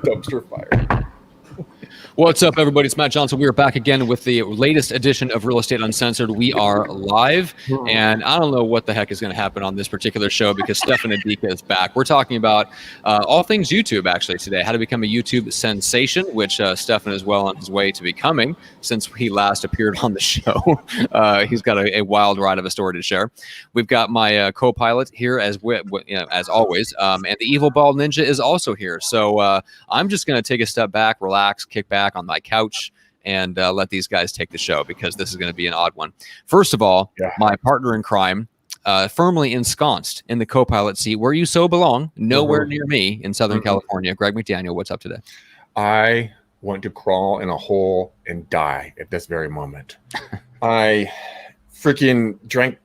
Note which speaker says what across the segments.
Speaker 1: Dumpster fire.
Speaker 2: What's up, everybody? It's Matt Johnson. We are back again with the latest edition of Real Estate Uncensored. We are live, and I don't know what the heck is going to happen on this particular show because Stefan Adika is back. We're talking about all things YouTube, actually, today. How to become a YouTube sensation, which Stefan is well on his way to becoming since he last appeared on the show. He's got a wild ride of a story to share. We've got my co-pilot here as always, and the Evil Bald Ninja is also here. So I'm just going to take a step back, relax, kick back on my couch and let these guys take the show because this is going to be an odd one. First of all, my partner in crime, firmly ensconced in the co-pilot seat where you so belong, nowhere near me in Southern California. Greg McDaniel, what's up today?
Speaker 1: I want to crawl in a hole and die at this very moment. I freaking drank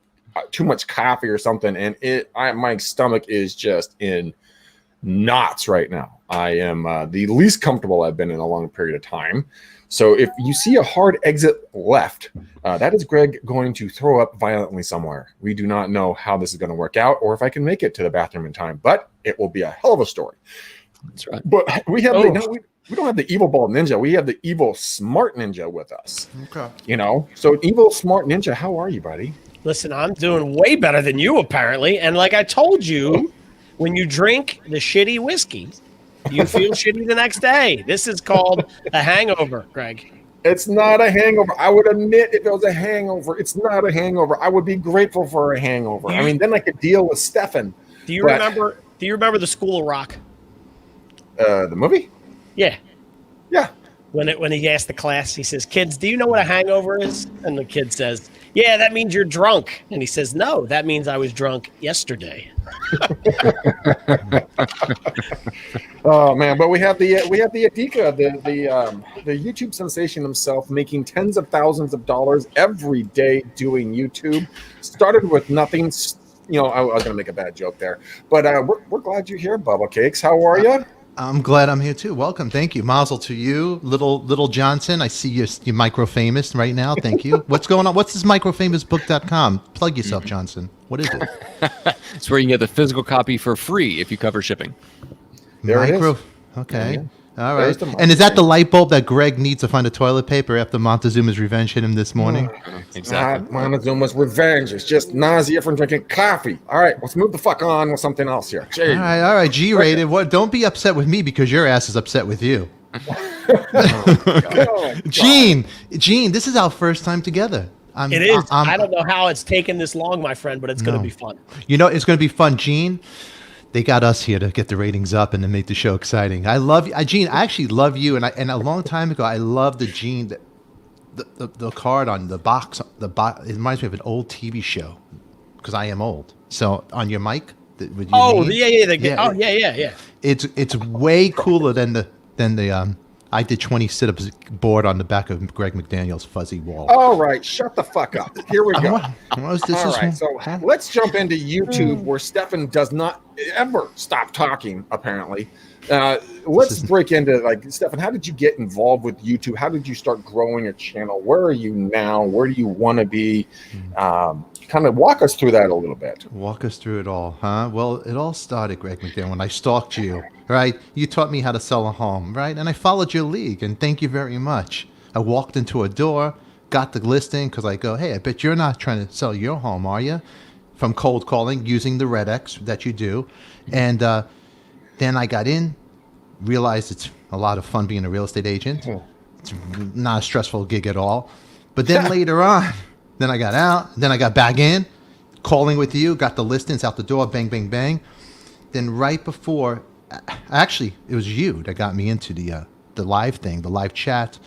Speaker 1: too much coffee or something, and my stomach is just in knots right now. I am the least comfortable I've been in a long period of time. So if you see a hard exit left, that is Greg going to throw up violently somewhere. We do not know how this is going to work out or if I can make it to the bathroom in time, but it will be a hell of a story.
Speaker 2: That's right.
Speaker 1: But we have we don't have the Evil Bald Ninja. We have the Evil Smart Ninja with us.
Speaker 3: Okay.
Speaker 1: So Evil Smart Ninja, how are you, buddy?
Speaker 4: Listen, I'm doing way better than you, apparently. And like I told you, when you drink the shitty whiskey, you feel shitty the next day. This is called a hangover, Greg.
Speaker 1: It's not a hangover. I would admit if it was a hangover. It's not a hangover. I would be grateful for a hangover. I mean, then I could deal with Stefan.
Speaker 4: Do you remember the School of Rock?
Speaker 1: The movie?
Speaker 4: Yeah.
Speaker 1: Yeah.
Speaker 4: When he asked the class, he says, "Kids, do you know what a hangover is?" And the kid says, "Yeah, that means you're drunk." And he says, "No, that means I was drunk yesterday."
Speaker 1: Oh man, but we have the Adika, the YouTube sensation himself, making tens of thousands of dollars every day doing YouTube. Started with nothing. I was gonna make a bad joke there, but we're glad you're here, Bubba Cakes. How are you?
Speaker 3: I'm glad I'm here too. Welcome. Thank you. Mazel to you, little Johnson. I see you're micro famous right now. Thank you. What's going on? What's this microfamousbook.com? Plug yourself, Johnson. What is it?
Speaker 2: It's where you can get the physical copy for free if you cover shipping.
Speaker 1: There it is.
Speaker 3: Okay.
Speaker 1: Yeah.
Speaker 3: All right. And is that the light bulb that Greg needs to find a toilet paper after Montezuma's revenge hit him this morning?
Speaker 2: Exactly.
Speaker 1: Not Montezuma's revenge. It's just nausea from drinking coffee. All right, let's move the fuck on with something else here.
Speaker 3: All right. G-rated. What? Don't be upset with me because your ass is upset with you. Gene, this is our first time together.
Speaker 4: It is. I don't know how it's taken this long, my friend, but it's going to be fun.
Speaker 3: It's going to be fun, Gene. They got us here to get the ratings up and to make the show exciting. I love you, Gene. I actually love you, and a long time ago, I loved the Gene, the card on the box. It reminds me of an old TV show because I am old. So on your mic, with your name, It's way cooler than the I did 20 sit-ups board on the back of Greg McDaniel's fuzzy wall.
Speaker 1: All right, shut the fuck up. Here we go. So let's jump into YouTube where Stefan does not ever stop talking, apparently. Let's break into, Stefan, how did you get involved with YouTube? How did you start growing a channel? Where are you now? Where do you want to be? Kind of walk us through that a little bit.
Speaker 3: Walk us through it all, huh? Well, it all started, Greg McDaniel, when I stalked you, right? You taught me how to sell a home, right? And I followed your league, and thank you very much. I walked into a door, got the listing, because I go, hey, I bet you're not trying to sell your home, are you? From cold calling, using the Red X that you do. And then I got in, realized it's a lot of fun being a real estate agent. It's not a stressful gig at all. But then later on, then I got out. Then I got back in, calling with you, got the listings out the door, bang, bang, bang. Then right before, actually, it was you that got me into the live thing, the live chat.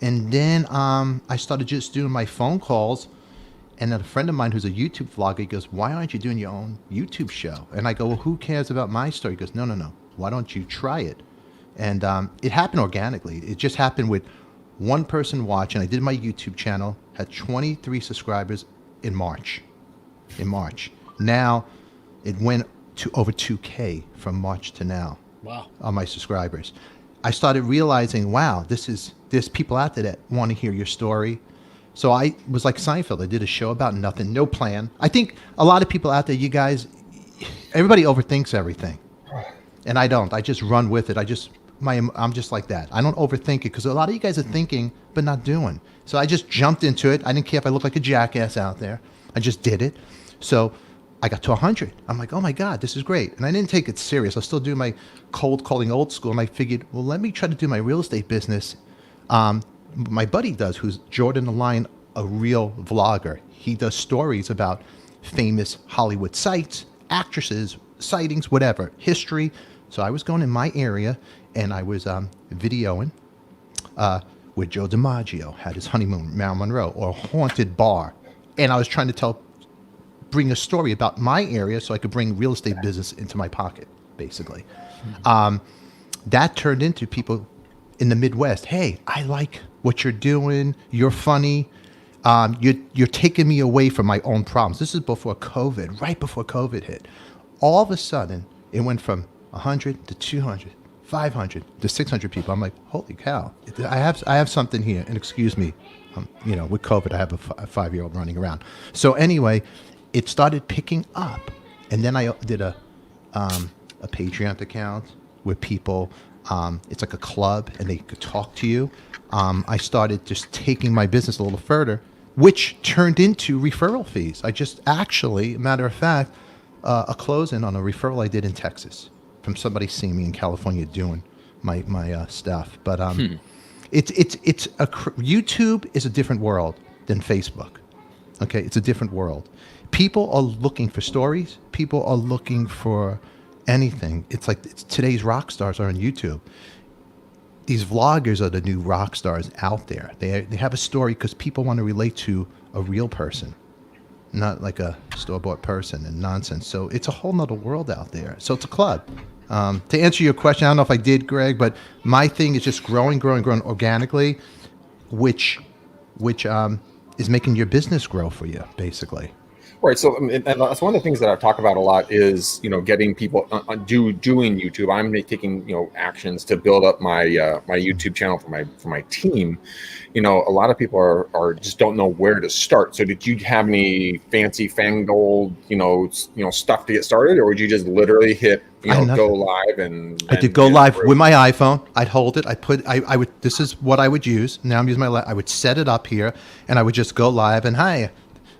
Speaker 3: And then I started just doing my phone calls. And then a friend of mine who's a YouTube vlogger, he goes, why aren't you doing your own YouTube show? And I go, well, who cares about my story? He goes, no. Why don't you try it? And it happened organically. It just happened with one person watching. I did my YouTube channel, had 23 subscribers in March. Now it went to over 2K from March to now.
Speaker 4: Wow.
Speaker 3: On my subscribers. I started realizing, wow, there's people out there that want to hear your story. So I was like Seinfeld. I did a show about nothing, no plan. I think a lot of people out there, you guys, everybody overthinks everything. And I don't. I just run with it. I just I'm just like that. I don't overthink it because a lot of you guys are thinking but not doing. So I just jumped into it. I didn't care if I looked like a jackass out there. I just did it. So I got to 100. I'm like, oh my God, this is great. And I didn't take it serious. I was still doing my cold calling old school. And I figured, well, let me try to do my real estate business. My buddy does, who's Jordan the Lion, a real vlogger. He does stories about famous Hollywood sites, actresses, sightings, whatever, history. So I was going in my area and I was videoing where Joe DiMaggio had his honeymoon, Marilyn Monroe, or a haunted bar. And I was trying to bring a story about my area so I could bring real estate business into my pocket, basically. That turned into people in the Midwest. Hey, I like what you're doing. You're funny. You're taking me away from my own problems. This is before COVID, right before COVID hit. All of a sudden, it went from 100 to 200, 500 to 600 people. I'm like, holy cow! I have something here. And excuse me, with COVID, I have a 5-year-old running around. So anyway, it started picking up, and then I did a Patreon account where people. It's like a club, and they could talk to you. I started just taking my business a little further, which turned into referral fees. I just actually, matter of fact, a closing on a referral I did in Texas from somebody seeing me in California doing my stuff. But YouTube is a different world than Facebook. Okay, it's a different world. People are looking for stories. People are looking for anything. It's like today's rock stars are on YouTube. These vloggers are the new rock stars out there. They have a story because people want to relate to a real person, not like a store-bought person and nonsense. So it's a whole nother world out there. So it's a club. To answer your question, I don't know if I did, Greg, but my thing is just growing organically, which is making your business grow for you, basically.
Speaker 1: Right. So and that's one of the things that I talk about a lot is, getting people doing YouTube. I'm taking, actions to build up my my YouTube channel for my team. A lot of people are just don't know where to start. So did you have any fancy fangled, stuff to get started, or would you just literally hit, go live and
Speaker 3: I did go live with my iPhone. I'd hold it. I would, this is what I would use. Now I'm using I would set it up here and I would just go live and hi.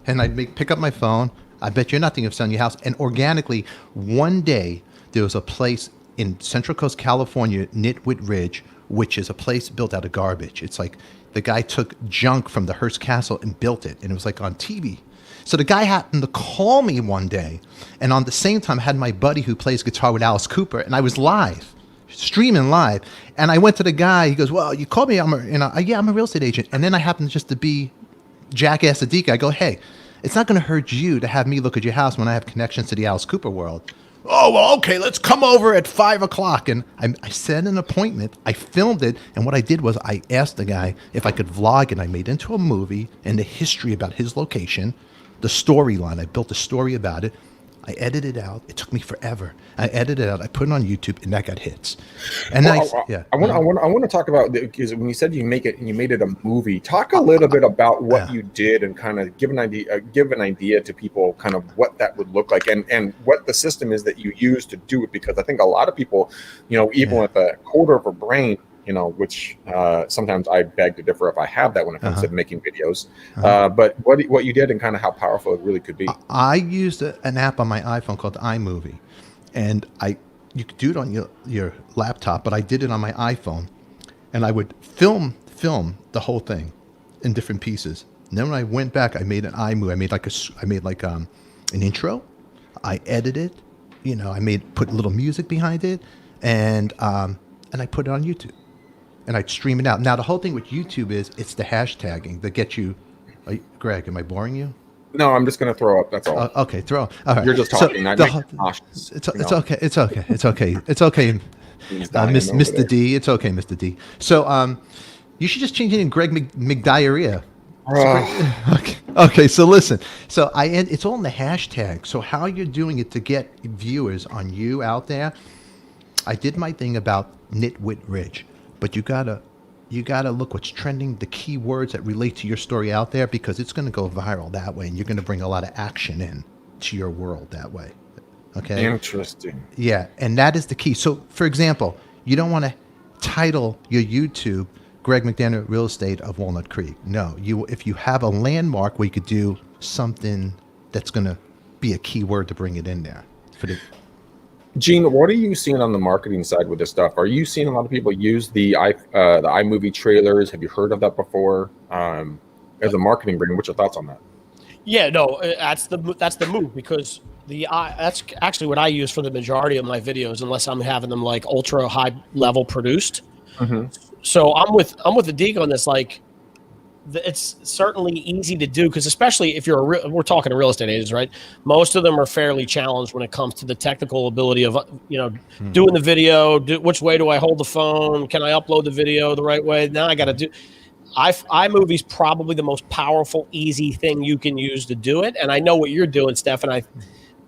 Speaker 3: And I'd pick up my phone. I bet you're not thinking of selling your house. And organically, one day, there was a place in Central Coast, California, Nitwit Ridge, which is a place built out of garbage. It's like the guy took junk from the Hearst Castle and built it. And it was like on TV. So the guy happened to call me one day. And on the same time, I had my buddy who plays guitar with Alice Cooper. And I was live, streaming live. And I went to the guy. He goes, well, you called me. I'm a real estate agent. And then I happened just to be jackass Adika. I go, hey, it's not going to hurt you to have me look at your house when I have connections to the Alice Cooper world. Oh, well, okay, let's come over at 5 o'clock. And I set an appointment. I filmed it. And what I did was I asked the guy if I could vlog, and I made into a movie and the history about his location, the storyline. I built a story about it. I edited it out. It took me forever. I edited it out. I put it on YouTube, and that got hits. And I want to talk about, because when you said you made it a movie. Talk a little bit about what you did and kind of give an idea to people, kind of what that would look like, and what the system is that you use to do it. Because I think a lot of people, even with a quarter of a brain, which sometimes I beg to differ if I have that when it comes to making videos. But what you did and kind of how powerful it really could be. I used an app on my iPhone called iMovie, and you could do it on your laptop, but I did it on my iPhone, and I would film the whole thing in different pieces. And then when I went back, I made an iMovie. I made like an intro. I edited, I put a little music behind it, and I put it on YouTube. And I'd stream it out. Now, the whole thing with YouTube is it's the hashtagging that gets you. Greg, am I boring you?
Speaker 1: No, I'm just going to throw up. That's all.
Speaker 3: Okay, throw up. All right.
Speaker 1: You're just talking.
Speaker 3: It's okay. It's okay. It's okay. Mr. D. It's okay, Mr. D. So you should just change it in Greg McDiarrhea. Okay, so listen. So it's all in the hashtag. So how you're doing it to get viewers on you out there. I did my thing about Nitwit Ridge. But you gotta look what's trending, the key words that relate to your story out there, because it's going to go viral that way, and you're going to bring a lot of action in to your world that way. Okay.
Speaker 1: Interesting.
Speaker 3: Yeah, and that is the key. So, for example, you don't want to title your YouTube Greg McDaniel Real Estate of Walnut Creek. No, if you have a landmark where you could do something that's going to be a key word to bring it in there.
Speaker 1: Gene, what are you seeing on the marketing side with this stuff? Are you seeing a lot of people use the iMovie trailers? Have you heard of that before? As a marketing brand, what's your thoughts on that?
Speaker 4: Yeah, no, that's the move, because that's actually what I use for the majority of my videos, unless I'm having them like ultra high level produced.
Speaker 1: Mm-hmm.
Speaker 4: So I'm with the Deke on this. Like, it's certainly easy to do, because especially if we're talking to real estate agents, right? Most of them are fairly challenged when it comes to the technical ability of doing the video. Which way do I hold the phone? Can I upload the video the right way? Now I got to do. iMovie's probably the most powerful, easy thing you can use to do it. And I know what you're doing, Steph, and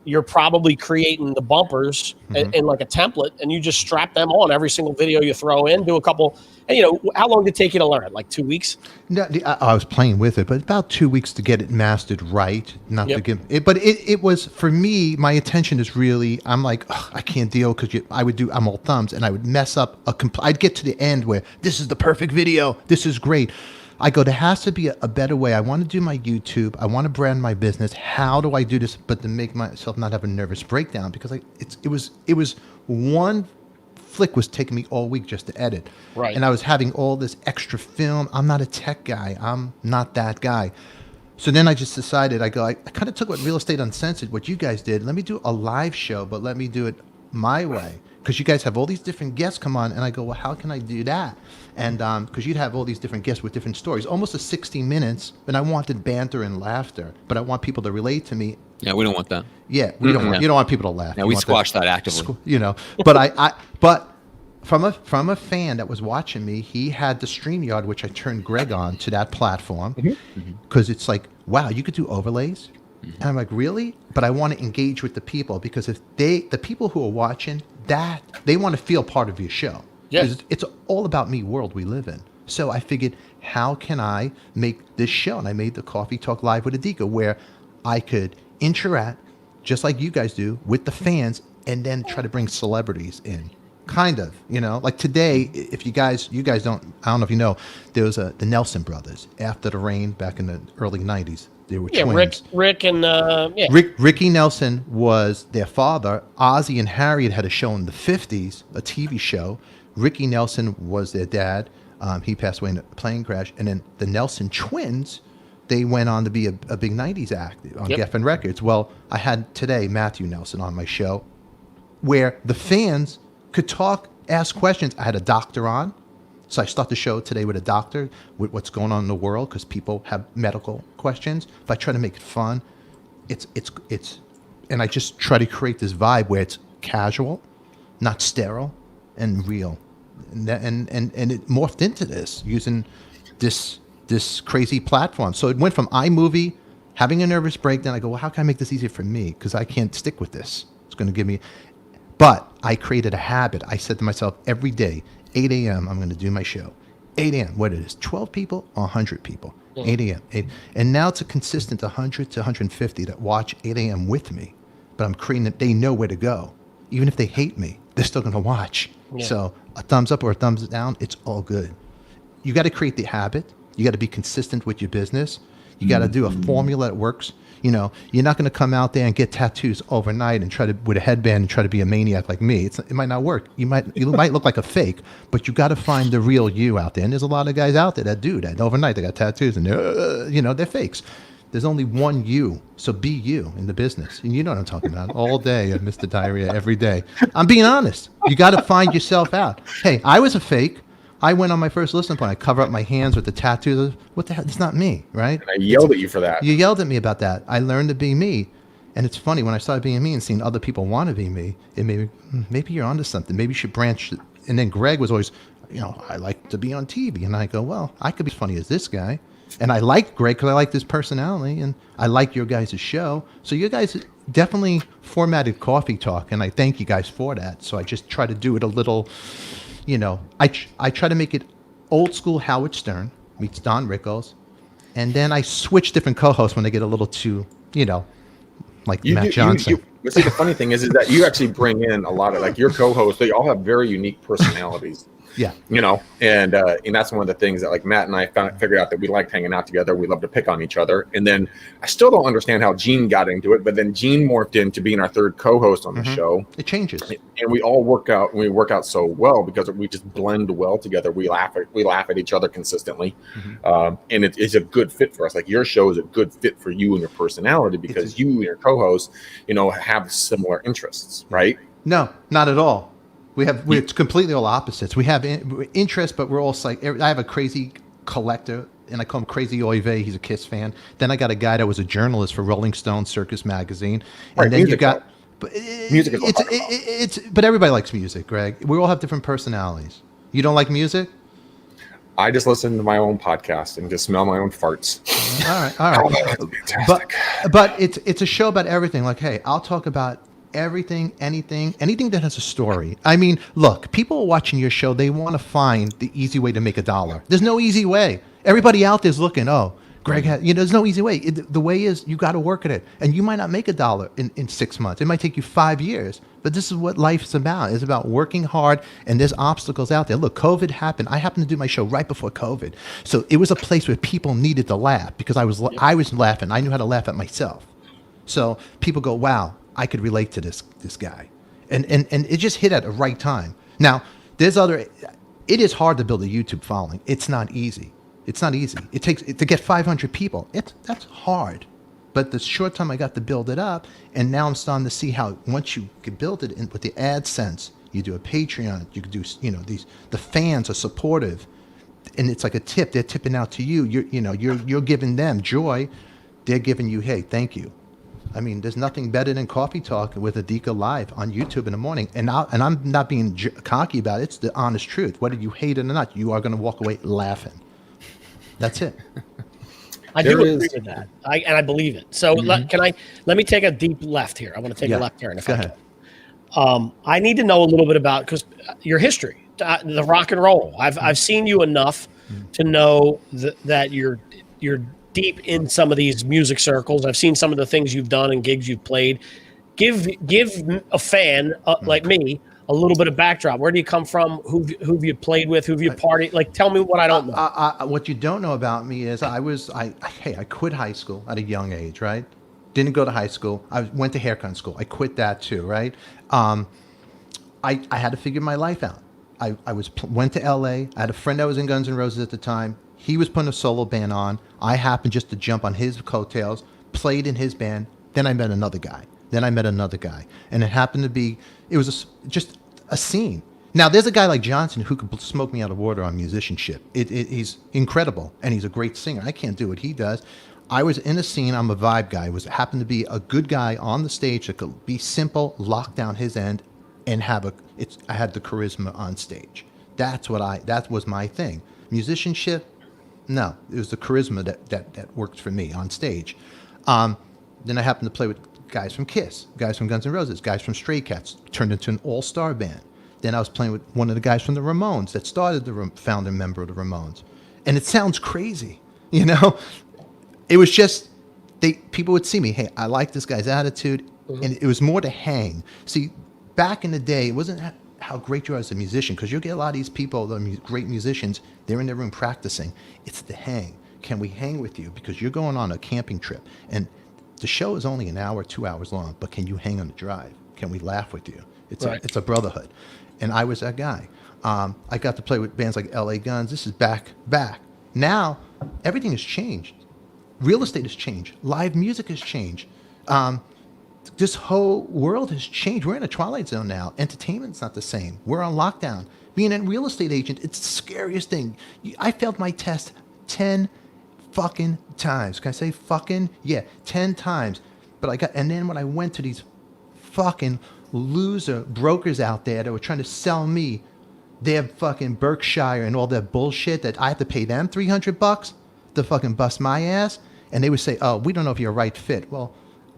Speaker 4: you're probably creating the bumpers in like a template, and you just strap them on every single video you throw in, do a couple. And how long did it take you to learn it? Like 2 weeks?
Speaker 3: No, I was playing with it, but about 2 weeks to get it mastered right. Not to give it, but it was, for me, my intention is really, I'm like, I can't deal, because I'm all thumbs, and I would mess up I'd get to the end where this is the perfect video, this is great. I go, there has to be a better way. I want to do my YouTube. I want to brand my business. How do I do this, but to make myself not have a nervous breakdown? Because it was one flick was taking me all week just to edit.
Speaker 4: Right.
Speaker 3: And I was having all this extra film. I'm not a tech guy. I'm not that guy. So then I just decided, I kind of took what Real Estate Uncensored, what you guys did. Let me do a live show, but let me do it my way. Because you guys have all these different guests come on, and I go, well, how can I do that? And because you'd have all these different guests with different stories, almost a 60 minutes, and I wanted banter and laughter, but I want people to relate to me.
Speaker 2: Yeah, we don't want that.
Speaker 3: Yeah, you don't want people to laugh.
Speaker 2: Yeah,
Speaker 3: You
Speaker 2: we
Speaker 3: want
Speaker 2: squash that actively.
Speaker 3: But but from a fan that was watching me, he had the StreamYard, which I turned Greg on to that platform, because it's like, wow, you could do overlays. And I'm like, really? But I want to engage with the people, because if the people who are watching that, they want to feel part of your show.
Speaker 4: Yeah.
Speaker 3: It's all about me world we live in. So I figured, how can I make this show? And I made the Coffee Talk Live with Adika, where I could interact, just like you guys do, with the fans, and then try to bring celebrities in. Kind of, like today, if you guys don't, I don't know if you know, there was the Nelson brothers, After the Rain, back in the early 90s. They were twins.
Speaker 4: Rick and
Speaker 3: Ricky Nelson was their father. Ozzy and Harriet had a show in the 50s, a TV show. Ricky Nelson was their dad. He passed away in a plane crash. And then the Nelson twins, they went on to be a big 90s act on Geffen Records. Well, I had today Matthew Nelson on my show, where the fans could talk, ask questions. I had a doctor on. So I start the show today with a doctor, with what's going on in the world, because people have medical questions. If I try to make it fun, it's, and I just try to create this vibe where it's casual, not sterile, and real. And it morphed into this using this crazy platform. So it went from iMovie, having a nervous breakdown. I go, well, how can I make this easier for me? Because I can't stick with this. It's going to give me, but I created a habit. I said to myself every day, 8 a.m., I'm going to do my show. 8 a.m., what it is, 12 people or 100 people? 8 a.m. And now it's a consistent 100 to 150 that watch 8 a.m. with me. But I'm creating it. They know where to go. Even if they hate me, they're still going to watch. Yeah. So a thumbs up or a thumbs down, it's all good. You got to create the habit. You got to be consistent with your business. You got to do a formula that works. You're not going to come out there and get tattoos overnight and try to, with a headband, and try to be a maniac like me. It might not work. You might look like a fake, but you got to find the real you out there. And there's a lot of guys out there that do that overnight. They got tattoos and they're fakes. There's only one you, so be you in the business. And you know what I'm talking about. All day, Mr. Diarrhea, every day. I'm being honest. You got to find yourself out. Hey, I was a fake. I went on my first listening point. I cover up my hands with the tattoos. What the hell? It's not me, right?
Speaker 1: And I yelled at you for that.
Speaker 3: You yelled at me about that. I learned to be me. And it's funny, when I started being me and seeing other people want to be me, it made me, maybe you're onto something. Maybe you should branch. And then Greg was always, I like to be on TV. And I go, well, I could be as funny as this guy. And I like Greg because I like his personality. And I like your guys' show. So you guys definitely formatted Coffee Talk. And I thank you guys for that. So I just try to do it a little... I try to make it old school Howard Stern meets Don Rickles, and then I switch different co-hosts when they get a little too, like Matt Johnson.
Speaker 1: But see, the funny thing is that you actually bring in a lot of, like, your co-hosts. They all have very unique personalities.
Speaker 3: Yeah.
Speaker 1: And that's one of the things that like Matt and I figured out that we liked hanging out together. We love to pick on each other. And then I still don't understand how Gene got into it, but then Gene morphed into being our third co-host on the show.
Speaker 3: It changes.
Speaker 1: And we all work out so well because we just blend well together. We laugh at each other consistently. And it's a good fit for us. Like your show is a good fit for you and your personality because you and your co-host, have similar interests, right?
Speaker 3: No, not at all. We're completely all opposites. We have interests, but we're all like, I have a crazy collector, and I call him Crazy Oive. He's a Kiss fan. Then I got a guy that was a journalist for Rolling Stone Circus Magazine. And then you got
Speaker 1: music.
Speaker 3: But everybody likes music, Greg. We all have different personalities. You don't like music?
Speaker 1: I just listen to my own podcast and just smell my own farts.
Speaker 3: All right.
Speaker 1: Fantastic.
Speaker 3: But it's a show about everything. Like, hey, I'll talk about everything, anything that has a story. I mean, look, people watching your show, they want to find the easy way to make $1. There's no easy way. Everybody out there's looking, Greg has, there's no easy way. The way is you got to work at it. And you might not make $1 in 6 months. It might take you 5 years. But this is what life's about. It's about working hard, and there's obstacles out there. Look, COVID happened. I happened to do my show right before COVID. So it was a place where people needed to laugh because I was laughing. I knew how to laugh at myself. So people go, wow, I could relate to this guy. And it just hit at the right time. Now, it is hard to build a YouTube following. It's not easy. It takes to get 500 people. That's hard. But the short time I got to build it up, and now I'm starting to see how once you can build it with the AdSense, you do a Patreon, you can do, the fans are supportive, and it's like a tip. They're tipping out to you. You're giving them joy. They're giving you, hey, thank you. I mean, there's nothing better than Coffee Talk with Adika live on YouTube in the morning. And I'm not being cocky about it. It's the honest truth. Whether you hate it or not, you are going to walk away laughing. That's it.
Speaker 4: I do agree with that. I believe it. So let me take a deep left here. I want to take a left turn. If
Speaker 3: Go
Speaker 4: I
Speaker 3: ahead.
Speaker 4: can. I need to know a little bit about because your history, the rock and roll. I've seen you enough to know that you're deep in some of these music circles. I've seen some of the things you've done and gigs you've played. Give a fan like me a little bit of backdrop. Where do you come from? Who've you played with? Who've you partied? Like, tell me what I don't know.
Speaker 3: What you don't know about me is I quit high school at a young age, right? Didn't go to high school. I went to haircut school. I quit that too, right? I had to figure my life out. I went to LA. I had a friend that was in Guns N' Roses at the time. He was putting a solo band on. I happened just to jump on his coattails, played in his band. Then I met another guy. And it happened to be, it was just a scene. Now, there's a guy like Johnson who could smoke me out of water on musicianship. He's incredible, and he's a great singer. I can't do what he does. I was in a scene. I'm a vibe guy. Happened to be a good guy on the stage that could be simple, lock down his end, and I had the charisma on stage. That was my thing. Musicianship, no, it was the charisma that worked for me on stage. Then I happened to play with guys from Kiss, guys from Guns N' Roses, guys from Stray Cats, turned into an all-star band. Then I was playing with one of the guys from the Ramones that started the founder member of the Ramones. And it sounds crazy, It was just, people would see me, hey, I like this guy's attitude, and it was more to hang. See, back in the day, it wasn't how great you are as a musician, because you'll get a lot of these people, the great musicians, they're in their room practicing. It's the hang. Can we hang with you? Because you're going on a camping trip, and the show is only an hour, 2 hours long, but can you hang on the drive? Can we laugh with you? It's a brotherhood. And I was that guy. I got to play with bands like LA Guns. This is back. Now, everything has changed. Real estate has changed. Live music has changed. This whole world has changed. We're in a twilight zone now. Entertainment's not the same. We're on lockdown. Being a real estate agent, it's the scariest thing. I failed my test 10 fucking times. Can I say fucking? Yeah, 10 times. And then when I went to these fucking loser brokers out there that were trying to sell me their fucking Berkshire and all that bullshit that I have to pay them $300 to fucking bust my ass, and they would say, oh, we don't know if you're a right fit. Well,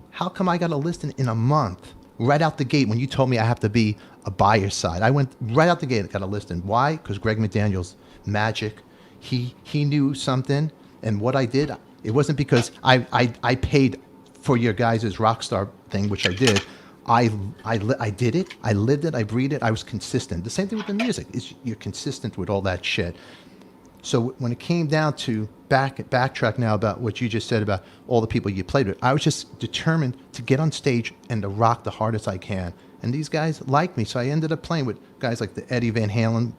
Speaker 3: how come I got a listing in a month right out the gate when you told me I have to be a buyer's side? I went right out the gate and got a listing. Why? Because Greg McDaniel's magic. He knew something, and what I did, it wasn't because I paid for your guys' Rockstar thing, which I did. I did it. I lived it. I breathed it. I was consistent. The same thing with the music. You're consistent with all that shit. So when it came down to backtrack now about what you just said about all the people you played with, I was just determined to get on stage and to rock the hardest I can. And these guys liked me, so I ended up playing with guys like the Eddie Van Halen,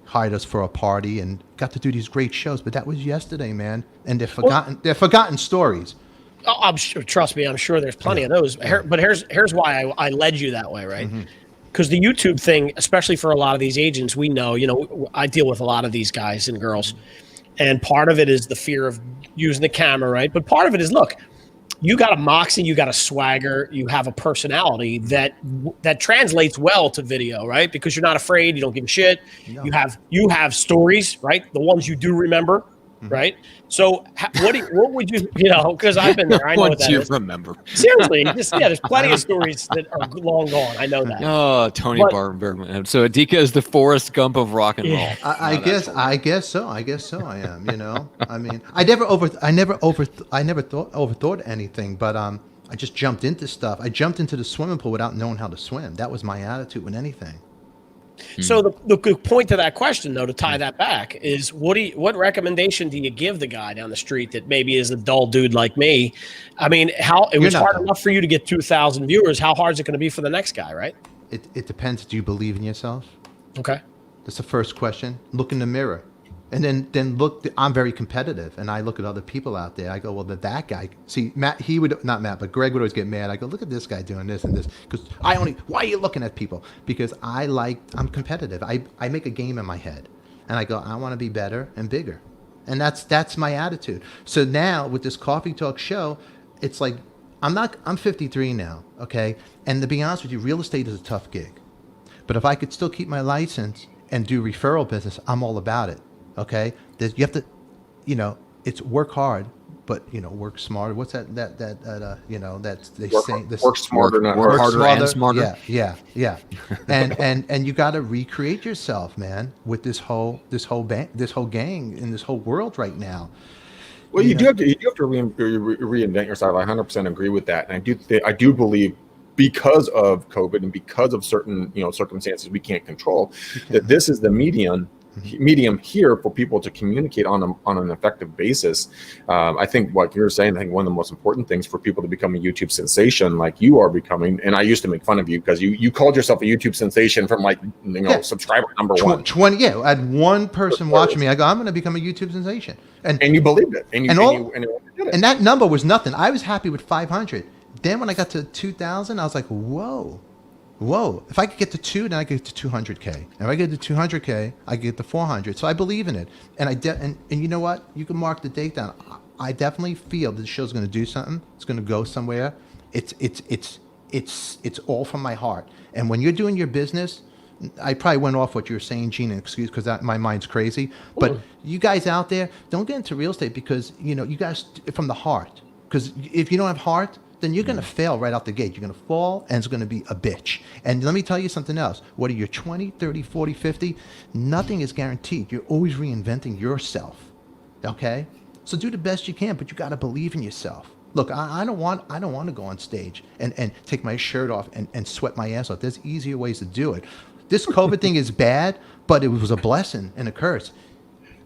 Speaker 3: hired us for a party and got to do these great shows. But that was yesterday, man. And they're forgotten stories.
Speaker 4: Oh, I'm sure. Trust me, I'm sure there's plenty of those. But here's why I led you that way, right? Because the YouTube thing, especially for a lot of these agents, we know. I deal with a lot of these guys and girls, and part of it is the fear of using the camera, right? But part of it is, look, you got a moxie, you got a swagger, you have a personality that translates well to video, right? Because you're not afraid, you don't give a shit. No. You have stories, right? The ones you do remember, right? So what would you, because I've been there, I know what that is.
Speaker 2: Remember.
Speaker 4: Seriously, there's plenty of stories that are long gone. I know that.
Speaker 2: Oh, Tony Bergman. So Adika is the Forrest Gump of rock and roll.
Speaker 3: Yeah. I guess so. I am. I mean, I never overthought anything, but I just jumped into stuff. I jumped into the swimming pool without knowing how to swim. That was my attitude with anything.
Speaker 4: So the point to that question, though, to tie that back, is what recommendation do you give the guy down the street that maybe is a dull dude like me? I mean, it was hard enough for you to get 2,000 viewers. How hard is it going to be for the next guy, right?
Speaker 3: It depends. Do you believe in yourself?
Speaker 4: Okay.
Speaker 3: That's the first question. Look in the mirror. And then look, I'm very competitive, and I look at other people out there. I go, well, that guy. See, Matt, but Greg would always get mad. I go, look at this guy doing this and this. Because why are you looking at people? Because I'm competitive. I make a game in my head, and I go, I want to be better and bigger, and that's my attitude. So now with this Coffee Talk show, it's like I'm 53 now, okay, and to be honest with you, real estate is a tough gig, but if I could still keep my license and do referral business, I'm all about it. Okay, you have to, it's work hard, but work smarter. What's that? That's they say.
Speaker 1: Work smarter, not
Speaker 2: work harder and smarter.
Speaker 3: Yeah. and you got to recreate yourself, man, with this whole gang in this whole world right now.
Speaker 1: Well, you do have to reinvent yourself. I 100% agree with that, and I do believe, because of COVID and because of certain circumstances we can't control, that this is the medium here for people to communicate on an effective basis. I think what you're saying, I think one of the most important things for people to become a YouTube sensation like you are becoming, and I used to make fun of you because you called yourself a YouTube sensation from subscriber number one.
Speaker 3: 20, I had one person watching me. I go, I'm going to become a YouTube sensation. And
Speaker 1: you believed it. And
Speaker 3: that number was nothing. I was happy with 500. Then when I got to 2,000, I was like, whoa. If I could get to 2, then I could get to 200K. If I get to 200K, I get to 400. So I believe in it. And and you know what? You can mark the date down. I definitely feel that the show's going to do something. It's going to go somewhere. It's all from my heart. And when you're doing your business, I probably went off what you were saying, Gene, and excuse, because my mind's crazy. But you guys out there, don't get into real estate because, you guys, from the heart. Because if you don't have heart, then you're going to fail right out the gate. You're going to fall, and it's going to be a bitch. And let me tell you something else. Whether you're 20, 30, 40, 50, nothing is guaranteed. You're always reinventing yourself, okay? So do the best you can, but you got to believe in yourself. Look, I don't want to go on stage and take my shirt off and sweat my ass off. There's easier ways to do it. This COVID thing is bad, but it was a blessing and a curse.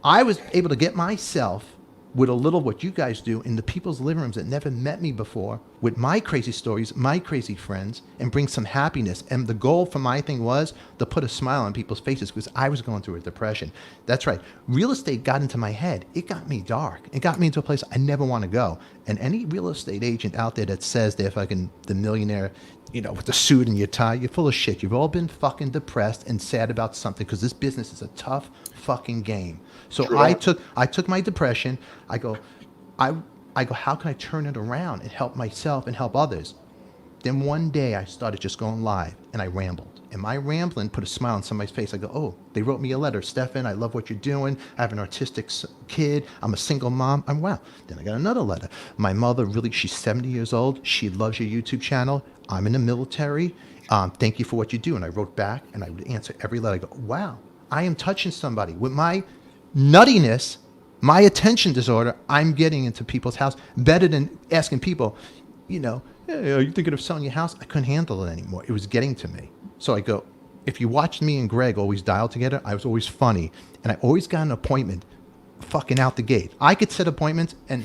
Speaker 3: I was able to get myself with a little what you guys do in the people's living rooms that never met me before, with my crazy stories, my crazy friends, and bring some happiness. And the goal for my thing was to put a smile on people's faces because I was going through a depression. That's right. Real estate got into my head. It got me dark. It got me into a place I never want to go. And any real estate agent out there that says they're fucking the millionaire, with the suit and your tie, you're full of shit. You've all been fucking depressed and sad about something because this business is a tough fucking game. So True. I took my depression. I go, how can I turn it around and help myself and help others? Then one day I started just going live and I rambled. And my rambling put a smile on somebody's face. I go, oh, they wrote me a letter. Stefan, I love what you're doing. I have an artistic kid. I'm a single mom. Wow. Then I got another letter. My mother, she's 70 years old. She loves your YouTube channel. I'm in the military. Thank you for what you do. And I wrote back and I would answer every letter. I go, wow, I am touching somebody. With my nuttiness, my attention disorder, I'm getting into people's house better than asking people, "Hey, are you thinking of selling your house?" I couldn't handle it anymore. It was getting to me. So I go, if you watched me and Greg always dial together, I was always funny, and I always got an appointment fucking out the gate. I could set appointments, and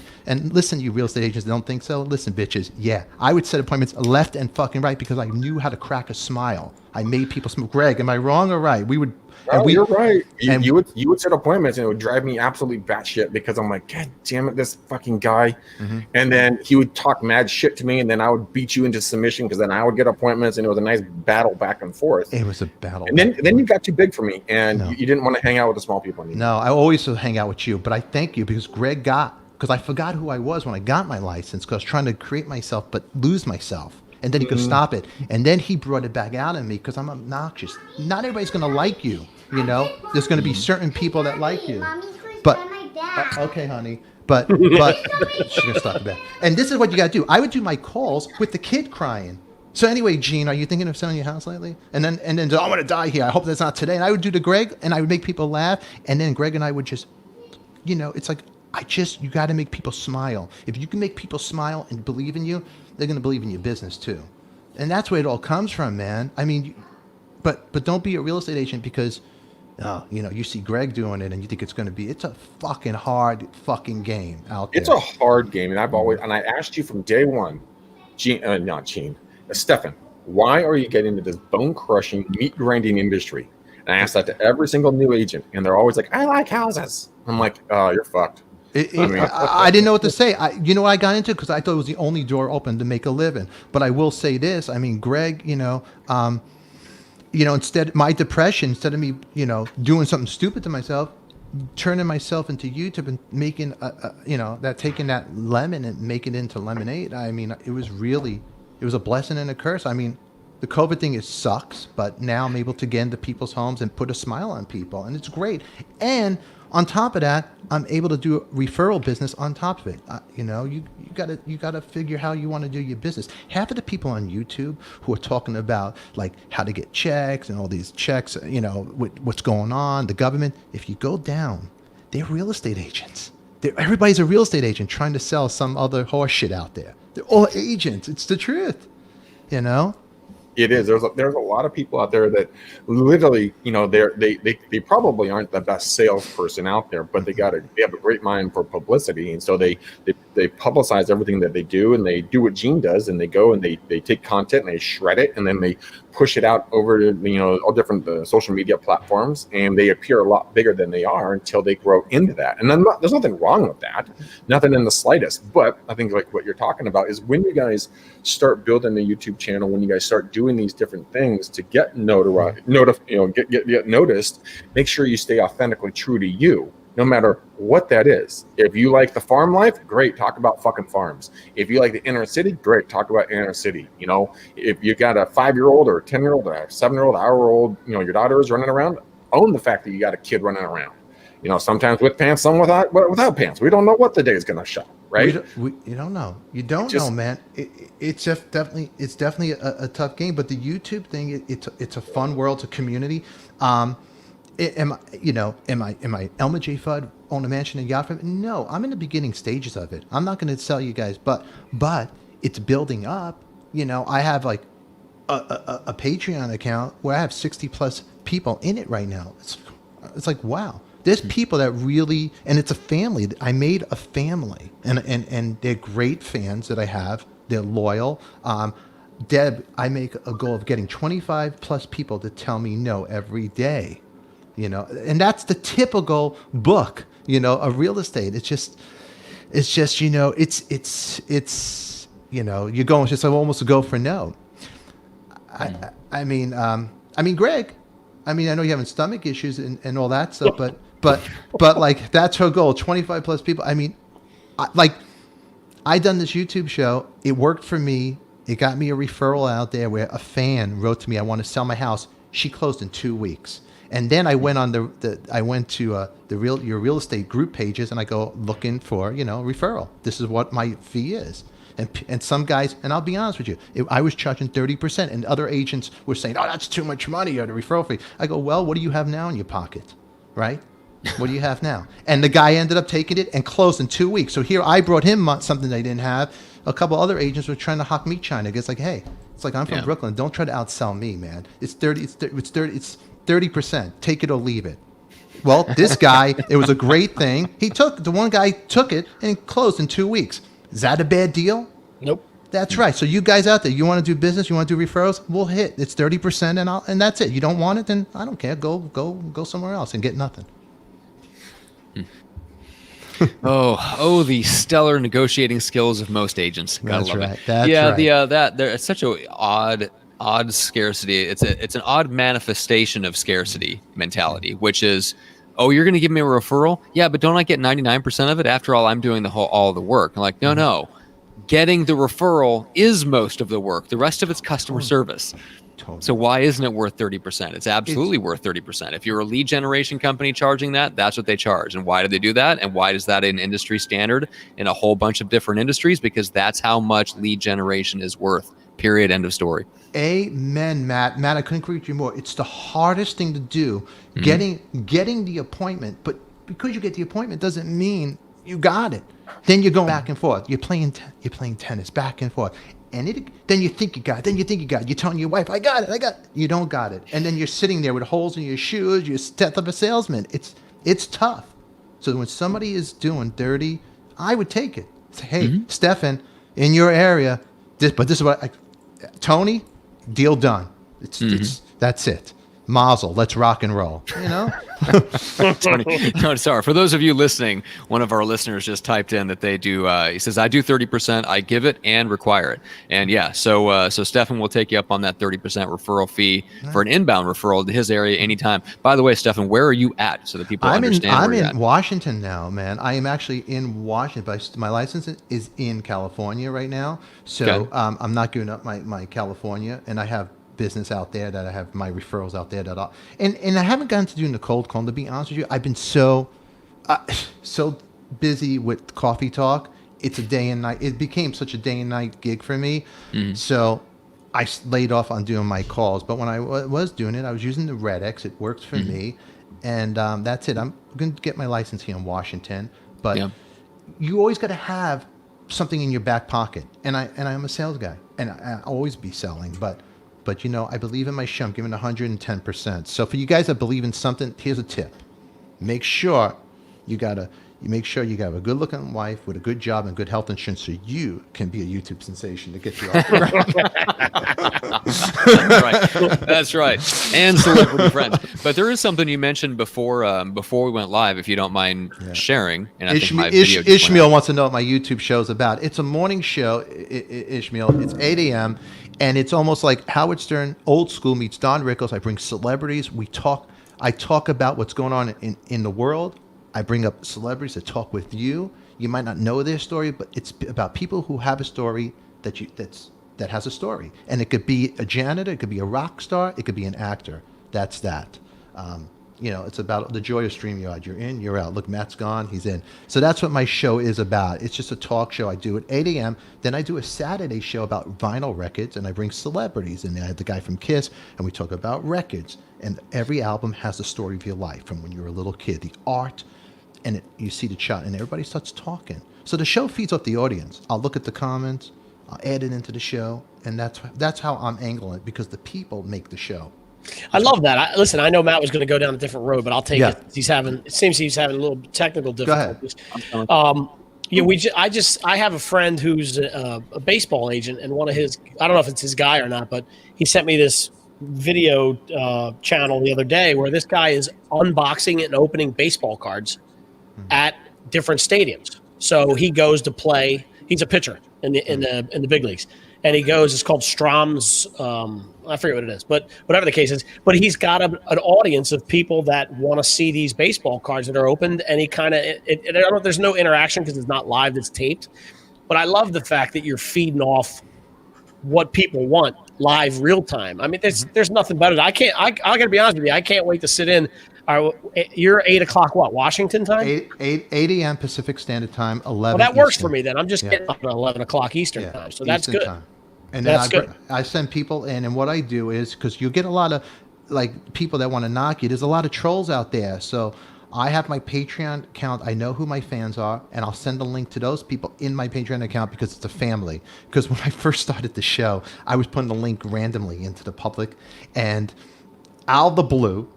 Speaker 3: listen, you real estate agents don't think so. Listen, bitches, yeah, I would set appointments left and fucking right because I knew how to crack a smile. I made people smile. Greg, am I wrong or right? We would.
Speaker 1: No, you're right. You would set appointments, and it would drive me absolutely batshit because I'm like, God damn it, this fucking guy.
Speaker 3: Mm-hmm.
Speaker 1: And then he would talk mad shit to me, and then I would beat you into submission because then I would get appointments, and it was a nice battle back and forth.
Speaker 3: It was a battle.
Speaker 1: And then you got too big for me, and
Speaker 3: No.
Speaker 1: you didn't want to hang out with the small people anymore.
Speaker 3: No, I always hang out with you, but I thank you because Greg because I forgot who I was when I got my license because I was trying to create myself but lose myself. And then he could stop it. And then he brought it back out in me because I'm obnoxious. Not everybody's going to like you, you know? There's going to be certain people that like you. But, okay, honey. But she's going to stop the bed. And this is what you got to do. I would do my calls with the kid crying. So anyway, Gene, are you thinking of selling your house lately? And then I'm going to die here. I hope that's not today. And I would do to Greg, and I would make people laugh. And then Greg and I would just, you know, it's like, you got to make people smile. If you can make people smile and believe in you, they're going to believe in your business too. And that's where it all comes from, man. I mean, but don't be a real estate agent because, you know, you see Greg doing it and you think it's a fucking hard fucking game out there.
Speaker 1: It's a hard game. And I asked you from day one, Stefan, why are you getting into this bone crushing, meat grinding industry? And I asked that to every single new agent. And they're always like, I like houses. I'm like, oh, you're fucked.
Speaker 3: I didn't know what to say. You know what I got into? Because I thought it was the only door open to make a living. But I will say this. I mean, Greg, my depression, instead of me, you know, doing something stupid to myself, turning myself into YouTube and making, taking that lemon and making it into lemonade. I mean, it was a blessing and a curse. I mean, the COVID thing sucks, but now I'm able to get into people's homes and put a smile on people, and it's great. And on top of that, I'm able to do a referral business on top of it. You gotta figure how you want to do your business. Half of the people on YouTube who are talking about like how to get checks and all these checks, you know, what's going on, the government. If you go down, they're real estate agents. Everybody's a real estate agent trying to sell some other horse shit out there. They're all agents. It's the truth, you know.
Speaker 1: It is. There's a lot of people out there that literally, you know, they probably aren't the best salesperson out there, but they have a great mind for publicity, and so they publicize everything that they do, and they do what Gene does, and they go and they take content and they shred it, and then they push it out over, you know, all different social media platforms, and they appear a lot bigger than they are until they grow into that. And then there's nothing wrong with that, nothing in the slightest. But I think like what you're talking about is when you guys start building a YouTube channel, when you guys start doing these different things to get get noticed, make sure you stay authentically true to you, no matter what that is. If you like the farm life, great, talk about fucking farms. If you like the inner city, great, talk about inner city. You know, if you got a 5-year-old or a 10-year-old or a 7-year-old, hour-old, you know, your daughter is running around, own the fact that you got a kid running around. You know, sometimes with pants, some without pants. We don't know what the day is going to show, right?
Speaker 3: You don't know. You don't know, man. It's definitely a tough game. But the YouTube thing, it's a fun world, it's a community. Am I Elmer J. Fudd own a mansion in Yacht? No, I'm in the beginning stages of it. I'm not going to tell you guys, but it's building up. You know, I have like a Patreon account where I have 60 plus people in it right now. It's like, wow. There's people that really, and it's a family. I made a family, and they're great fans that I have. They're loyal. Deb, I make a goal of getting 25 plus people to tell me no every day. You know, and that's the typical book, you know, of real estate. It's just, you know, it's, you know, you're going just almost a go for no. I mean, Greg, I mean, I know you're having stomach issues and all that stuff, but like that's her goal, 25 plus people. I mean, I done this YouTube show. It worked for me. It got me a referral out there where a fan wrote to me, I want to sell my house. She closed in 2 weeks. And then I went on I went to your real estate group pages, and I go looking for, you know, referral. This is what my fee is. And some guys, and I'll be honest with you, I was charging 30%, and other agents were saying, oh, that's too much money, or the referral fee. I go, well, what do you have now in your pocket, right? What do you have now? And the guy ended up taking it and closed in 2 weeks. So here I brought him something they didn't have. a couple other agents were trying to hawk me China. It's like, hey, it's like I'm from
Speaker 2: Yeah.
Speaker 3: Brooklyn. Don't try to outsell me, man. It's 30%. Take it or leave it. Well, this guy, it was a great thing. The one guy took it and closed in 2 weeks. Is that a bad deal?
Speaker 4: Nope.
Speaker 3: That's right. So you guys out there, you want to do business, you want to do referrals, we'll hit. It's 30% and that's it. You don't want it, then I don't care. Go somewhere else and get nothing.
Speaker 2: Oh, the stellar negotiating skills of most agents. Gotta
Speaker 3: That's
Speaker 2: love
Speaker 3: right.
Speaker 2: it.
Speaker 3: That's
Speaker 2: yeah,
Speaker 3: right.
Speaker 2: it's such a odd scarcity. It's an odd manifestation of scarcity mentality, which is, oh, you're going to give me a referral? Yeah, but don't I get 99% of it? After all, I'm doing all the work. I'm like, no. Getting the referral is most of the work. The rest of it's customer service.
Speaker 3: Totally.
Speaker 2: So why isn't it worth 30%? It's absolutely worth 30%. If you're a lead generation company charging that, that's what they charge. And why do they do that? And why is that an industry standard in a whole bunch of different industries? Because that's how much lead generation is worth. Period. End of story.
Speaker 3: Amen, Matt. Matt, I couldn't agree with you more. It's the hardest thing to do, getting the appointment. But because you get the appointment doesn't mean you got it. Then you're going back and forth. You're playing tennis back and forth. And then you think you got it. Then you think you got it. You're telling your wife, I got it. You don't got it. And then you're sitting there with holes in your shoes. You're death of a salesman. It's tough. So when somebody is doing dirty, I would take it. Say, hey, Stefan, in your area, this is what Tony, deal done. That's it. Mazel, let's rock and roll. You know?
Speaker 2: Tony, sorry. For those of you listening, one of our listeners just typed in that they do. He says, "I do 30%. I give it and require it." And yeah, so Stefan will take you up on that 30% referral fee for an inbound referral to his area anytime. By the way, Stefan, where are you at so that people understand?
Speaker 3: I'm
Speaker 2: where you're
Speaker 3: in
Speaker 2: at?
Speaker 3: Washington now, man. I am actually in Washington, but my license is in California right now. So
Speaker 2: Okay.
Speaker 3: I'm not giving up my California, and I have business out there that I have my referrals out there and I haven't gotten to do the cold call. To be honest with you, I've been so busy with Coffee Talk. It's a day and night. It became such a day and night gig for me. So I laid off on doing my calls. But when I was doing it, I was using the RedX. It works for me, and that's it. I'm going to get my license here in Washington, but you always got to have something in your back pocket. And I'm a sales guy, and I always be selling, but you know, I believe in my show. I'm giving 110%. So for you guys that believe in something, here's a tip. Make sure you got a good looking wife with a good job and good health insurance so you can be a YouTube sensation to get you off the ground.
Speaker 2: That's right. And celebrity friends. But there is something you mentioned before we went live, if you don't mind sharing. And I think my video just
Speaker 3: Ishmael wants to know what my YouTube show is about. It's a morning show, Ishmael. It's 8 a.m. And it's almost like Howard Stern, old school meets Don Rickles. I bring celebrities. I talk about what's going on in the world. I bring up celebrities that talk with you. You might not know their story, but it's about people who have a story that has a story. And it could be a janitor, it could be a rock star, it could be an actor. That's that. You know, it's about the joy of StreamYard. You're in, you're out. Look, Matt's gone, he's in. So that's what my show is about. It's just a talk show. I do at 8 a.m. Then I do a Saturday show about vinyl records, and I bring celebrities. And I had the guy from Kiss, and we talk about records. And every album has the story of your life from when you were a little kid, the art, and you see the shot, and everybody starts talking. So the show feeds off the audience. I'll look at the comments, I'll add it into the show, and that's how I'm angling it, because the people make the show.
Speaker 4: I love that. Listen, I know Matt was going to go down a different road, but I'll take it. It seems he's having a little technical difficulties. I have a friend who's a baseball agent, and one of his, I don't know if it's his guy or not, but he sent me this video channel the other day where this guy is unboxing and opening baseball cards at different stadiums. So he goes to play. He's a pitcher in the big leagues, and he goes. It's called Strom's. I forget what it is, but whatever the case is. But he's got an audience of people that want to see these baseball cards that are opened, and he kind of. There's no interaction because it's not live; it's taped. But I love the fact that you're feeding off what people want live, real time. I mean, there's nothing better. I gotta be honest with you. I can't wait to sit in. You're 8 o'clock, what, Washington time?
Speaker 3: 8 a.m. Pacific Standard Time, 11
Speaker 4: Well, that works
Speaker 3: Eastern.
Speaker 4: for me then. I'm just getting up at 11 o'clock Eastern time, so that's
Speaker 3: Eastern
Speaker 4: good.
Speaker 3: time. And then
Speaker 4: That's good.
Speaker 3: I send people in, and what I do is, because you get a lot of like people that want to knock you, there's a lot of trolls out there. So I have my Patreon account. I know who my fans are, and I'll send a link to those people in my Patreon account because it's a family. Because when I first started the show, I was putting the link randomly into the public, and out of the blue,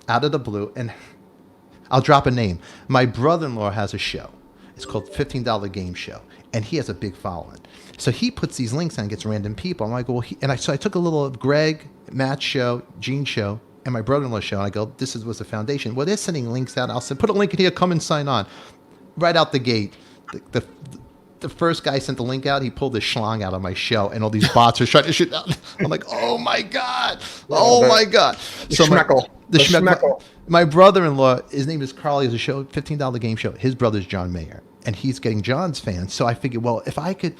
Speaker 3: and I'll drop a name. My brother-in-law has a show. It's called $15 Game Show, and he has a big following. So he puts these links on and gets random people. I'm like, well, so I took a little of Greg, Matt's show, Gene's show, and my brother-in-law's show, and I go, this was the foundation. Well, they're sending links out. I'll say, put a link in here, come and sign on. Right out the gate, the first guy sent the link out, he pulled the schlong out of my show, and all these bots are trying to shit down. I'm like, oh my God. My
Speaker 1: schmeckle.
Speaker 3: My brother-in-law, his name is Carl, he has a show, $15 Game Show. His brother's John Mayer, and he's getting John's fans. So I figured, well, if I could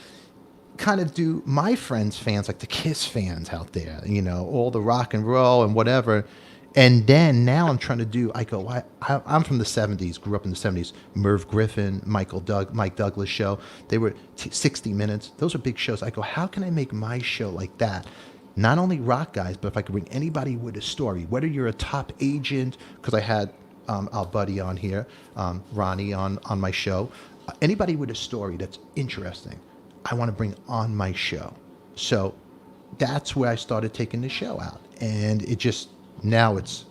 Speaker 3: kind of do my friends' fans, like the Kiss fans out there, all the rock and roll and whatever. And then now I'm trying to do, I'm from the 70s, grew up in the 70s. Merv Griffin, Mike Douglas show. They were 60 minutes. Those are big shows. I go, how can I make my show like that? Not only rock guys, but if I could bring anybody with a story, whether you're a top agent, because I had our buddy on here, Ronnie on my show, anybody with a story that's interesting, I want to bring on my show. So that's where I started taking the show out. And it just, now it's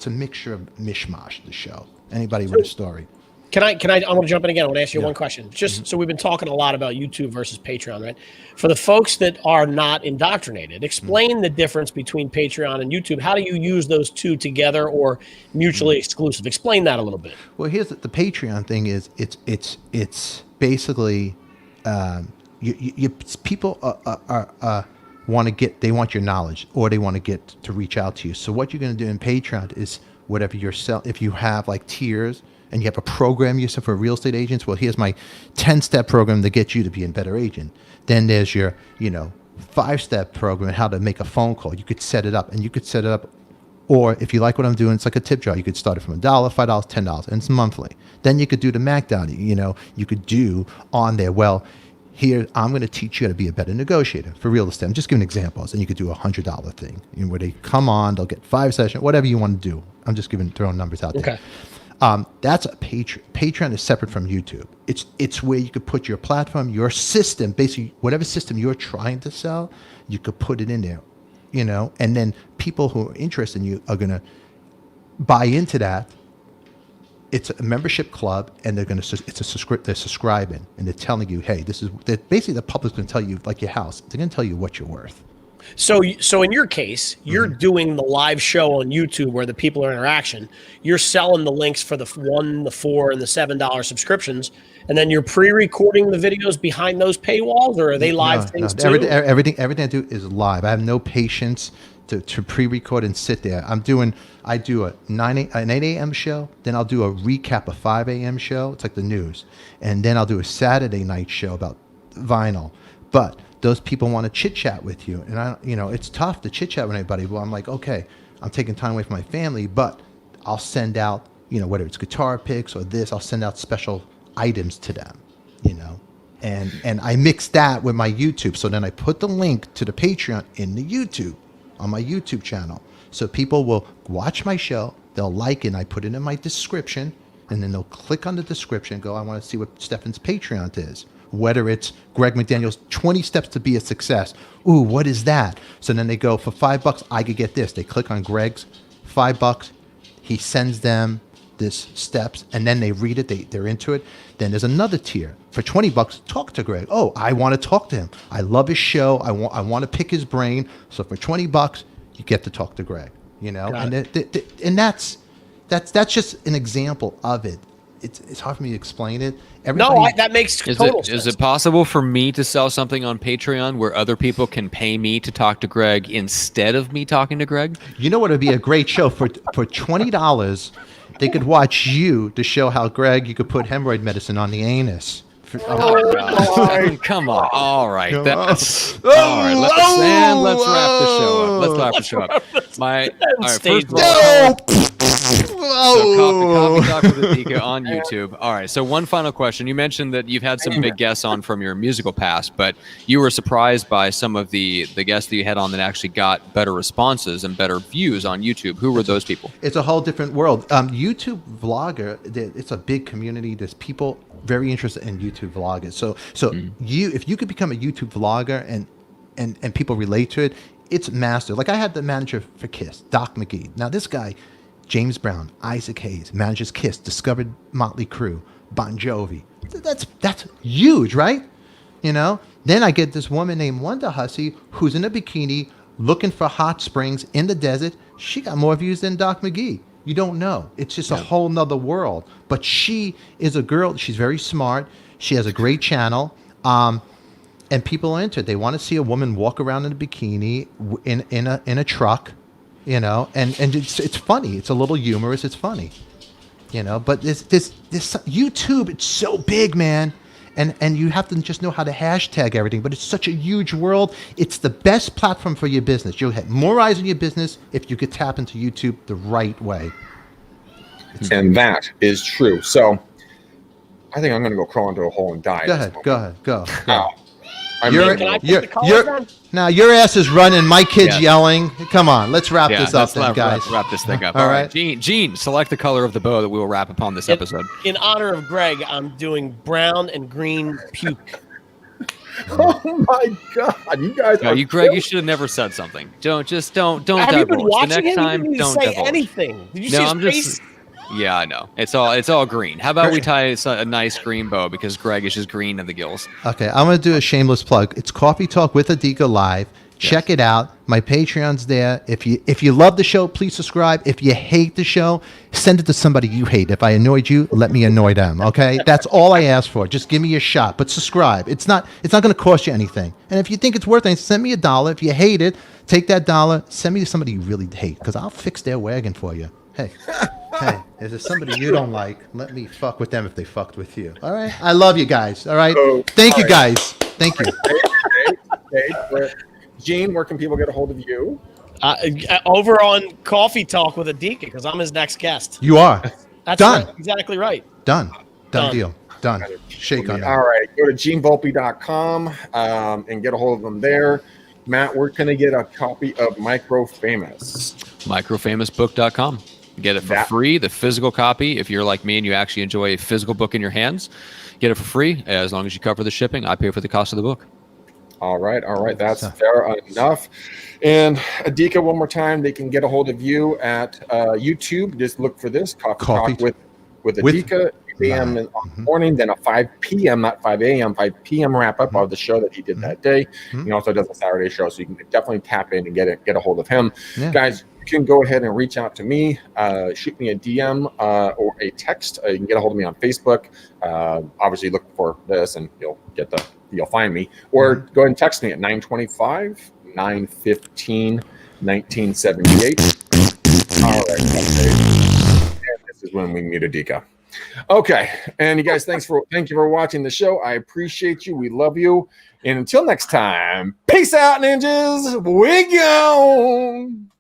Speaker 3: a mixture of mishmash, the show. Anybody with a story.
Speaker 4: Can I I'm going to jump in again. I want to ask you one question. Just so we've been talking a lot about YouTube versus Patreon, right? For the folks that are not indoctrinated, explain the difference between Patreon and YouTube. How do you use those two together or mutually exclusive? Explain that a little bit.
Speaker 3: Well, here's the Patreon thing is it's basically people they want your knowledge, or they want to get to reach out to you. So what you're going to do in Patreon is whatever if you have like tiers and you have a program you set for real estate agents, well, here's my 10-step program to get you to be a better agent. Then there's your 5-step program on how to make a phone call. You could set it up, and you could set it up. Or if you like what I'm doing, it's like a tip jar. You could start it from $1, $5, $10, and it's monthly. Then you could do the MacDown. You could do on there, well, here, I'm going to teach you how to be a better negotiator for real estate. I'm just giving examples. And you could do a $100 thing where they come on, they'll get 5 sessions, whatever you want to do. I'm just throwing numbers out there.
Speaker 4: Okay.
Speaker 3: That's a Patreon. Patreon is separate from YouTube. It's where you could put your platform, your system, basically whatever system you're trying to sell, you could put it in there, and then people who are interested in you are going to buy into that. It's a membership club, and they're subscribing, and they're telling you, hey, basically the public's going to tell you, like your house, they're going to tell you what you're worth.
Speaker 4: So in your case, you're doing the live show on YouTube where the people are interaction. You're selling the links for the $1, the $4, and the $7 subscriptions, and then you're pre-recording the videos behind those paywalls, or are they live things too?
Speaker 3: Everything I do is live. I have no patience to pre-record and sit there. I do an 8 a.m. show, then I'll do a recap of 5 a.m. show. It's like the news, and then I'll do a Saturday night show about vinyl. But those people want to chit chat with you, and it's tough to chit chat with anybody. Well, I'm like, okay, I'm taking time away from my family, but I'll send out, whether it's guitar picks or this, I'll send out special items to them, and I mix that with my YouTube. So then I put the link to the Patreon in the YouTube on my YouTube channel, so people will watch my show, they'll like it, and I put it in my description, and then they'll click on the description and go, I want to see what Stefan's Patreon is. Whether it's Greg McDaniel's 20 steps to be a success. Ooh, what is that? So then they go, for $5, I could get this. They click on Greg's $5. He sends them this steps, and then they read it. They're into it. Then there's another tier. For $20, talk to Greg. Oh, I want to talk to him. I love his show. I want to pick his brain. So for $20, you get to talk to Greg. And that's just an example of it. It's hard for me to explain it.
Speaker 4: That makes total sense.
Speaker 2: Is it possible for me to sell something on Patreon where other people can pay me to talk to Greg instead of me talking to Greg?
Speaker 3: You know what would be a great show? For $20, they could watch you to show how, Greg, you could put hemorrhoid medicine on the anus.
Speaker 2: Come on. All right. All right. Let's wrap the show up. All right. First of all,
Speaker 3: Whoa.
Speaker 2: So Coffee Talk with Adika on YouTube. All right. So one final question. You mentioned that you've had some big guests on from your musical past, but you were surprised by some of the guests that you had on that actually got better responses and better views on YouTube. Who were those people?
Speaker 3: It's a whole different world. YouTube vlogger, it's a big community. There's people very interested in YouTube vloggers. So if you could become a YouTube vlogger and people relate to it, it's master. Like I had the manager for Kiss, Doc McGee. Now this guy, James Brown, Isaac Hayes, manages Kiss, discovered Motley Crue, Bon Jovi. That's huge, right? You know. Then I get this woman named Wanda Hussey who's in a bikini looking for hot springs in the desert. She got more views than Doc McGee. You don't know. It's just a whole nother world. But she is a girl. She's very smart. She has a great channel. And people are into it. They want to see a woman walk around in a bikini in a truck, you know, and it's funny. It's a little humorous. It's funny, you know. But this YouTube, it's so big, man, and you have to just know how to hashtag everything. But it's such a huge world. It's the best platform for your business. You'll have more eyes on your business if you could tap into YouTube the right way.
Speaker 1: And that is true. So I think I'm going to go crawl into a hole and die.
Speaker 3: Go.
Speaker 4: Can I pick the color then?
Speaker 3: Now your ass is running. My kid's yelling. Come on, let's wrap this up, then, guys.
Speaker 2: Let's wrap this thing up.
Speaker 3: All right.
Speaker 2: Gene, select the color of the bow that we will wrap upon this episode.
Speaker 4: In honor of Greg, I'm doing brown and green puke.
Speaker 1: Oh my God, you guys!
Speaker 2: Greg, you should have never said something. Don't
Speaker 4: Have
Speaker 2: divulge.
Speaker 4: you been watching
Speaker 2: The next
Speaker 4: him?
Speaker 2: time,
Speaker 4: You didn't
Speaker 2: don't
Speaker 4: say
Speaker 2: divulge.
Speaker 4: anything. Did you
Speaker 2: No,
Speaker 4: see
Speaker 2: I'm
Speaker 4: his
Speaker 2: just.
Speaker 4: face?
Speaker 2: Yeah, I know. It's all green. How about we tie a nice green bow because Greg is just green in the gills.
Speaker 3: Okay, I'm going to do a shameless plug. It's Coffee Talk with Adika Live. Check it out. My Patreon's there. If you love the show, please subscribe. If you hate the show, send it to somebody you hate. If I annoyed you, let me annoy them. Okay, that's all I ask for. Just give me a shot, but subscribe. It's not going to cost you anything. And if you think it's worth anything, send me $1. If you hate it, take that $1. Send me to somebody you really hate because I'll fix their wagon for you. Hey, if there's somebody you don't like, let me fuck with them if they fucked with you. All right? I love you guys. All right? Thank you, guys. Thank you.
Speaker 1: Gene, where can people get a hold of you?
Speaker 4: Over on Coffee Talk with Adika because I'm his next guest.
Speaker 3: You are.
Speaker 4: That's
Speaker 3: Done.
Speaker 4: Right, exactly right.
Speaker 3: Done
Speaker 4: Done.
Speaker 3: deal. Done. Shake on that.
Speaker 1: All right, go to genevolpe.com and get a hold of them there. Matt, where can I get a copy of Micro Famous?
Speaker 2: Microfamousbook.com. Get it for free, the physical copy. If you're like me and you actually enjoy a physical book in your hands, get it for free as long as you cover the shipping. I pay for the cost of the book.
Speaker 1: All right. That's fair enough. And Adika, one more time, they can get a hold of you at YouTube. Just look for this Coffee Talk with Adika. 8 a.m. in the morning, then a 5 p.m., not 5 a.m., 5 p.m. wrap up of the show that he did that day. He also does a Saturday show, so you can definitely tap in and get a hold of him. Guys, you can go ahead and reach out to me, shoot me a DM or a text. You can get a hold of me on Facebook. Obviously, look for this and you'll find me. Or go ahead and text me at 925-915-1978. All right. And this is when we meet Adika. Okay, and you guys, thank you for watching the show. I appreciate you. We love you. And until next time, peace out, ninjas. We gone.